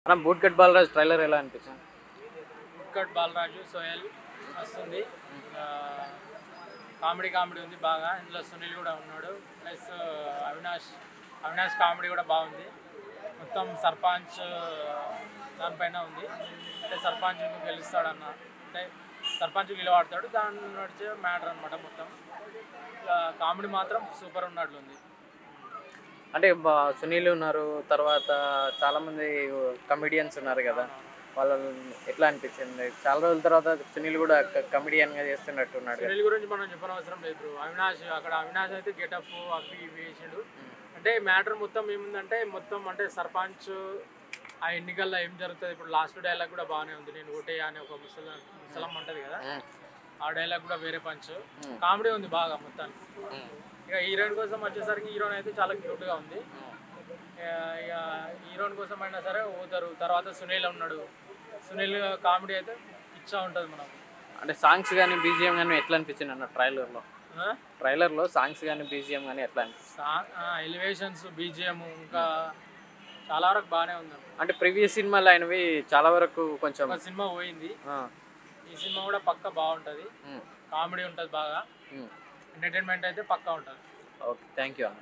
అన్న boot cut Balraj trailer ఎలా అనిపించింది? ఉక్కట్ బాలరాజు సోయల్ వస్తుంది. కామెడీ ఉంది బాగా. ఇందులో సునీల్ కూడా ఉన్నాడు. ప్లస్ అవినాష్ కామెడీ కూడా బాగుంది. మొత్తం సర్పంచ్ దానిపైన ఉంది. అంటే సర్పంచ్ గెలుస్తాడన్న, అంటే సర్పంచ్ గెలవాడతాడు, దాని నడిచే మ్యాటర్ అనమాట మొత్తం. కామెడీ మాత్రం సూపర్ ఉన్నట్లుంది. అంటే సునీల్ ఉన్నారు, తర్వాత చాలామంది కమెడియన్స్ ఉన్నారు కదా, వాళ్ళు ఎట్లా అనిపించింది? చాలా రోజుల తర్వాత సునీల్ కూడా కమెడియన్గా చేస్తున్నట్టున్నాడు. సునీల్ గురించి మనం చెప్పనవసరం లేదు. అవినాష్ అయితే గెటప్ అవి ఇవి వేసాడు. అంటే మ్యాటర్ మొత్తం ఏముందంటే, మొత్తం అంటే సర్పంచ్ ఆ ఎన్నికల్లో ఏం జరుగుతుంది. ఇప్పుడు లాస్ట్ డైలాగ్ కూడా బాగానే ఉంది. నేను ఓటే అని ఒక ముసలం ఉంటుంది కదా, ఆ డైలాగ్ కూడా వేరే పంచ్. కామెడీ ఉంది బాగా మొత్తానికి. ఇక హీరోయిన్ కోసం వచ్చేసరికి హీరోయిన్ అయితే చాలా క్యూట్గా ఉంది. ఇక హీరోయిన్ కోసం అయినా సరే పోతారు. తర్వాత సునీల్ ఉన్నాడు. సునీల్ కామెడీ అయితే ఇచ్చా ఉంటుంది మనం. అంటే సాంగ్స్ కానీ బీజిఎం కానీ ఎట్లా అనిపించింది అన్న ట్రైలర్లో సాంగ్స్ కానీ బీజిఎం కానీ ఎట్లా అనిపించింది? ఎలివేషన్స్, బీజిఎం ఇంకా చాలా వరకు బాగానే ఉంది. అంటే ప్రీవియస్ సినిమాలు అయినవి చాలా వరకు కొంచెం సినిమా పోయింది. ఈ సినిమా కూడా పక్కా బాగుంటుంది. కామెడీ ఉంటుంది బాగా. ఎంటర్టైన్మెంట్ అయితే పక్కా ఉంటుంది. ఓకే, థ్యాంక్ యూ అన్న.